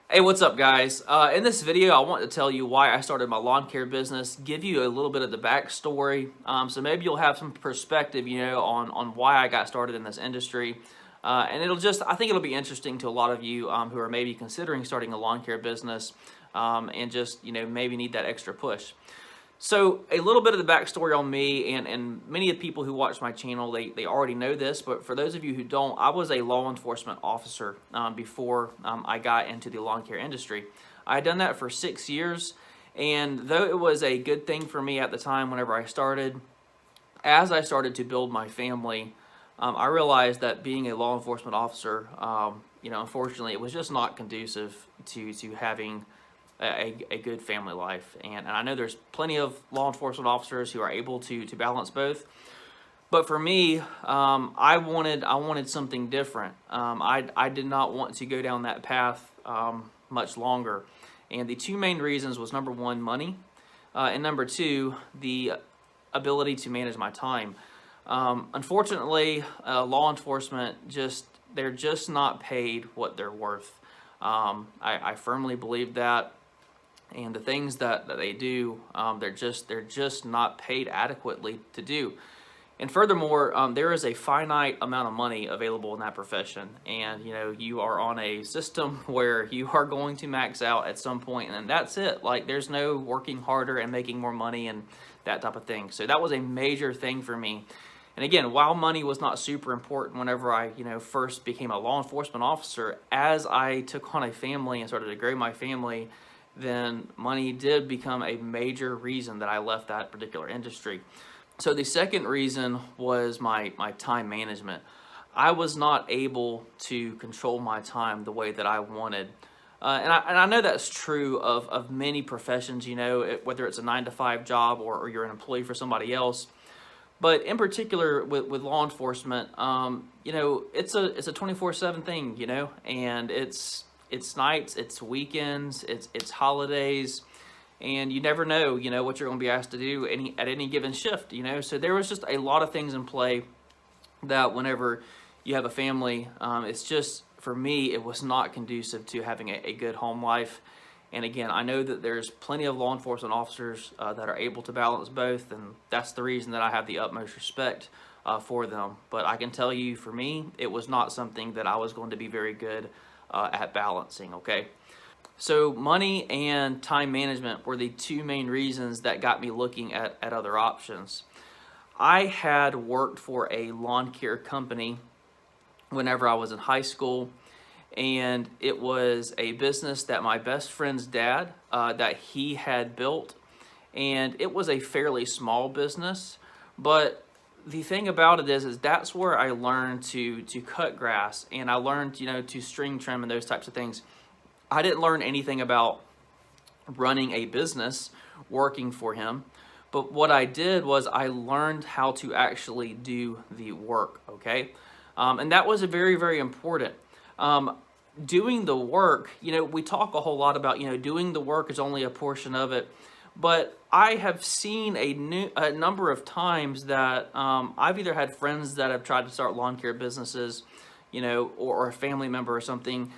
Hey, what's up, guys? In this video, I want to tell you why I started my lawn care business, give you a little bit of the backstory, so maybe you'll have some perspective, on why I got started in this industry. And I think it'll be interesting to a lot of you who are maybe considering starting a lawn care business and just, maybe need that extra push. So a little bit of the backstory on me, and many of the people who watch my channel, they already know this, but for those of you who don't, I was a law enforcement officer before I got into the lawn care industry. I had done that for 6 years, and though it was a good thing for me at the time whenever I started, as I started to build my family, I realized that being a law enforcement officer, unfortunately, it was just not conducive to having a good family life. And I know there's plenty of law enforcement officers who are able to balance both. But for me, I wanted something different. I did not want to go down that path much longer. And the two main reasons was number one, money, and number two, the ability to manage my time. Unfortunately, law enforcement they're just not paid what they're worth. I firmly believe that, and the things that they do, they're just not paid adequately to do. And furthermore, there is a finite amount of money available in that profession, and you are on a system where you are going to max out at some point, and then that's it. Like, there's no working harder and making more money and that type of thing. So that was a major thing for me. And again, while money was not super important whenever I, first became a law enforcement officer, as I took on a family and started to grow my family, then money did become a major reason that I left that particular industry. So the second reason was my time management. I was not able to control my time the way that I wanted. And I know that's true of many professions, whether it's a 9 to 5 job or you're an employee for somebody else. But in particular with law enforcement, it's a 24/7 thing, and it's nights, it's weekends, it's holidays, and you never know, what you're going to be asked to do at any given shift, So there was just a lot of things in play that whenever you have a family, it's just, for me, it was not conducive to having a good home life. And again, I know that there's plenty of law enforcement officers that are able to balance both, and that's the reason that I have the utmost respect for them. But I can tell you, for me, it was not something that I was going to be very good at balancing, okay? So money and time management were the two main reasons that got me looking at other options. I had worked for a lawn care company whenever I was in high school, and it was a business that my best friend's dad that he had built, and it was a fairly small business. But the thing about it is that's where I learned to cut grass, and I learned to string trim and those types of things. I didn't learn anything about running a business working for him, but what I did was I learned how to actually do the work, okay? And that was very, very important. Doing the work, we talk a whole lot about, doing the work is only a portion of it. But I have seen a number of times that I've either had friends that have tried to start lawn care businesses, or a family member or something,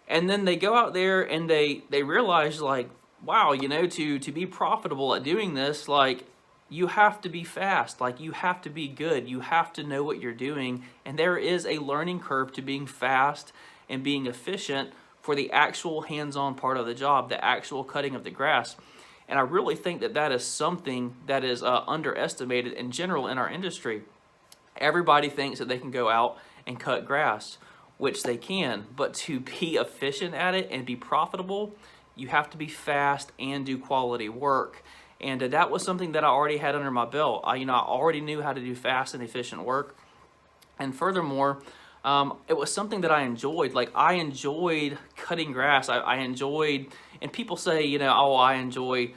and then they go out there and they realize, like, wow, to be profitable at doing this, like, you have to be fast, like, you have to be good, you have to know what you're doing, and there is a learning curve to being fast and being efficient for the actual hands-on part of the job, the actual cutting of the grass. And I really think that is something that is underestimated in general in our industry. Everybody thinks that they can go out and cut grass, which they can, but to be efficient at it and be profitable, you have to be fast and do quality work. And that was something that I already had under my belt. I already knew how to do fast and efficient work. And furthermore, it was something that I enjoyed. Like, I enjoyed cutting grass. I enjoyed, and people say, oh, I enjoy,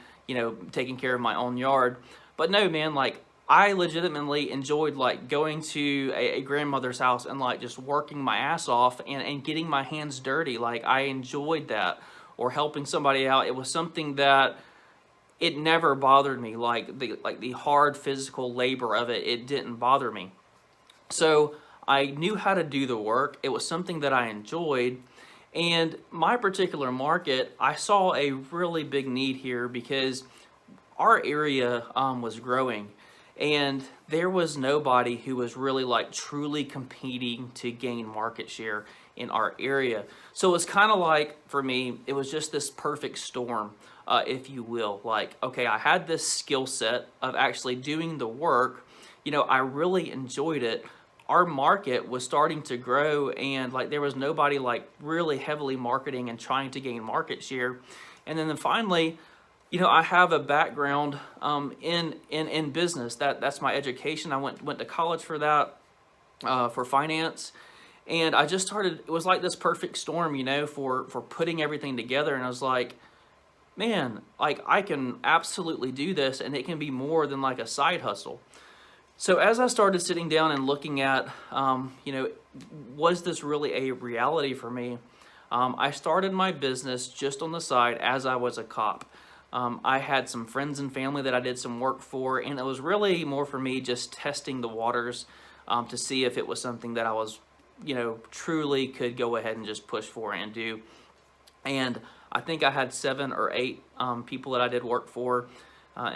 taking care of my own yard. But no, man, like, I legitimately enjoyed, like, going to a grandmother's house and, like, just working my ass off and getting my hands dirty. Like, I enjoyed that. Or helping somebody out. It was something that it never bothered me. Like the hard physical labor of it, it didn't bother me. So I knew how to do the work. It was something that I enjoyed. And my particular market, I saw a really big need here because our area was growing, and there was nobody who was really like truly competing to gain market share in our area. So it was kind of like, for me, it was just this perfect storm, if you will. Like, okay, I had this skill set of actually doing the work. I really enjoyed it. Our market was starting to grow, and like there was nobody like really heavily marketing and trying to gain market share. And then finally, I have a background in business. That's my education. I went to college for that, for finance, and I just started. It was like this perfect storm, for putting everything together. And I was like, man, like I can absolutely do this, and it can be more than like a side hustle. So as I started sitting down and looking at, was this really a reality for me? I started my business just on the side as I was a cop. I had some friends and family that I did some work for, and it was really more for me just testing the waters, to see if it was something that I was, truly could go ahead and just push for and do. And I think I had 7 or 8 people that I did work for.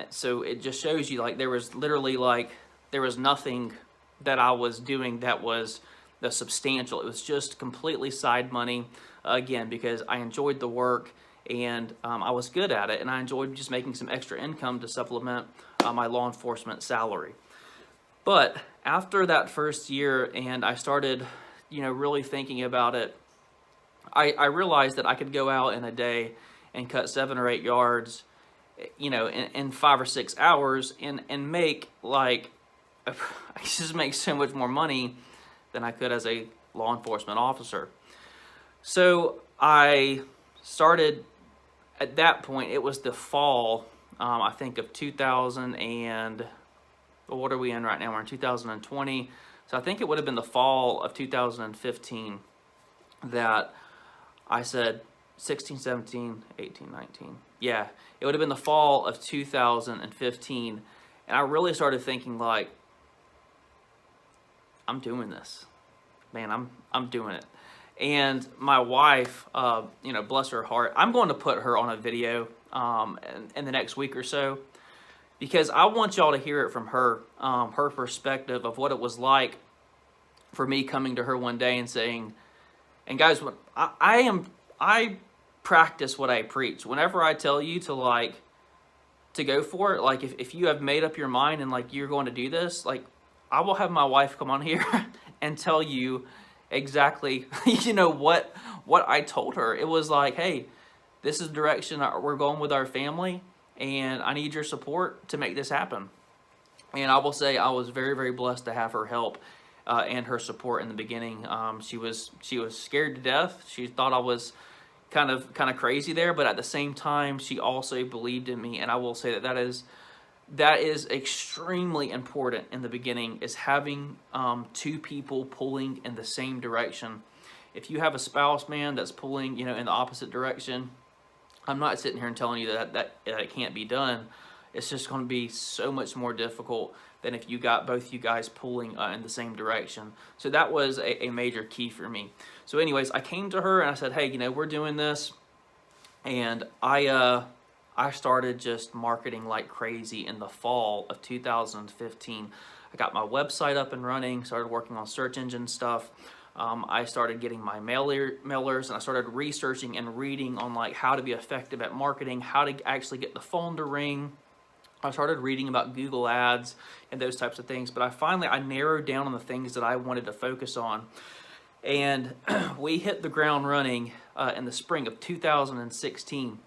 So it just shows you, like, there was literally like, there was nothing that I was doing that was the substantial. It was just completely side money, again, because I enjoyed the work, and I was good at it, and I enjoyed just making some extra income to supplement my law enforcement salary. But after that first year, and I started, really thinking about it, I realized that I could go out in a day and cut 7 or 8 yards, in 5 or 6 hours, and make like, I just make so much more money than I could as a law enforcement officer. So I started, at that point, it was the fall, I think of 2000 and, what are we in right now? We're in 2020. So I think it would have been the fall of 2015 that I said 16, 17, 18, 19. Yeah, it would have been the fall of 2015. And I really started thinking like, I'm doing this. Man, I'm doing it. And my wife, bless her heart, I'm going to put her on a video in the next week or so, because I want y'all to hear it from her, her perspective of what it was like for me coming to her one day and saying, and guys, when I practice what I preach. Whenever I tell you to go for it, like if you have made up your mind and like you're going to do this, like I will have my wife come on here and tell you exactly, what I told her. It was like, hey, this is the direction we're going with our family, and I need your support to make this happen. And I will say I was very, very blessed to have her help and her support in the beginning. She was scared to death. She thought I was kind of crazy there, but at the same time, she also believed in me. And I will say that is extremely important in the beginning, is having 2 people pulling in the same direction. If you have a spouse, man, that's pulling, in the opposite direction, I'm not sitting here and telling you that it can't be done. It's just going to be so much more difficult than if you got both you guys pulling in the same direction. So that was a major key for me. So anyways, I came to her and I said, hey, we're doing this. And I started just marketing like crazy in the fall of 2015. I got my website up and running, started working on search engine stuff. I started getting my mailers, and I started researching and reading on like how to be effective at marketing, how to actually get the phone to ring. I started reading about Google Ads and those types of things, but I narrowed down on the things that I wanted to focus on. And we hit the ground running in the spring of 2016.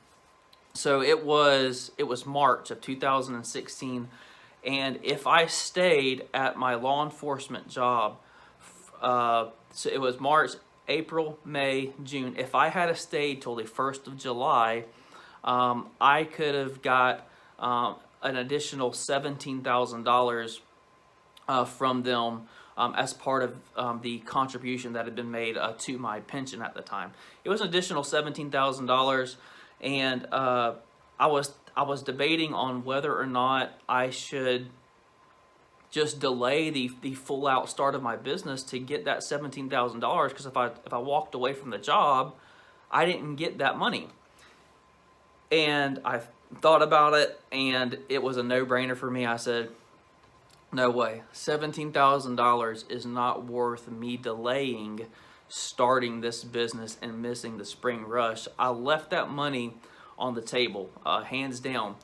So it was March of 2016, and if I stayed at my law enforcement job, so it was March, April, May, June. If I had stayed till the 1st of July, I could have got an additional $17,000 from them as part of the contribution that had been made to my pension at the time. It was an additional $17,000, and I was debating on whether or not I should just delay the full out start of my business to get that $17,000, because if I walked away from the job, I didn't get that money. And I thought about it, and it was a no-brainer for me. I said, no way, $17,000 is not worth me delaying starting this business and missing the spring rush. I left that money on the table, hands down.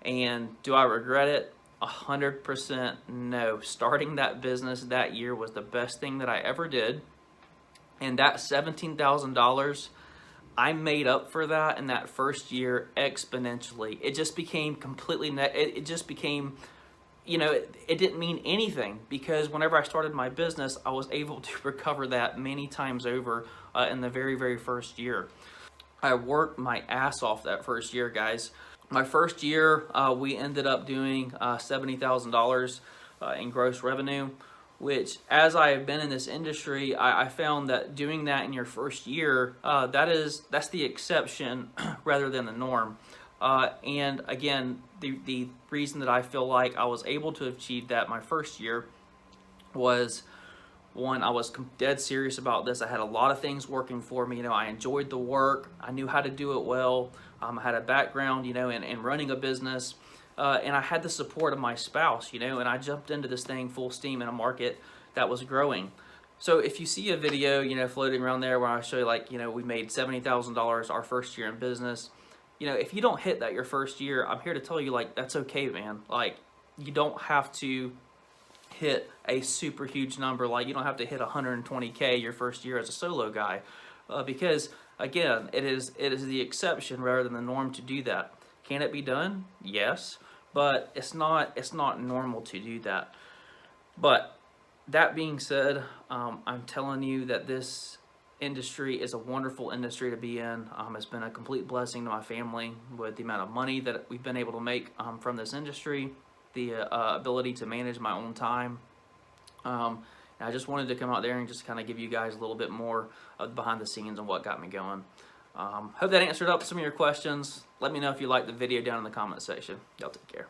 And do I regret it? 100% no. Starting that business that year was the best thing that I ever did. And that $17,000, I made up for that in that first year exponentially. It just became completely, it just became, you know, it didn't mean anything, because whenever I started my business, I was able to recover that many times over in the very, very first year. I worked my ass off that first year, guys. My first year, we ended up doing $70,000 in gross revenue, which, as I have been in this industry, I found that doing that in your first year, that's the exception rather than the norm. And again, the reason that I feel like I was able to achieve that my first year was, one, I was dead serious about this. I had a lot of things working for me. You know, I enjoyed the work. I knew how to do it well. I had a background, you know, in running a business. And I had the support of my spouse, you know, and I jumped into this thing full steam in a market that was growing. So if you see a video, you know, floating around there where I show you, like, you know, we made $70,000 our first year in business, you know, if you don't hit that your first year, I'm here to tell you, like, that's okay, man. Like, you don't have to hit a super huge number. Like, you don't have to hit 120K your first year as a solo guy, because again, it is the exception rather than the norm to do that. Can it be done? Yes, but it's not normal to do that. But that being said, I'm telling you that this industry is a wonderful industry to be in. It's been a complete blessing to my family with the amount of money that we've been able to make from this industry, the ability to manage my own time. And I just wanted to come out there and just kind of give you guys a little bit more of behind the scenes and what got me going. Hope that answered up some of your questions. Let me know if you liked the video down in the comment section. Y'all take care.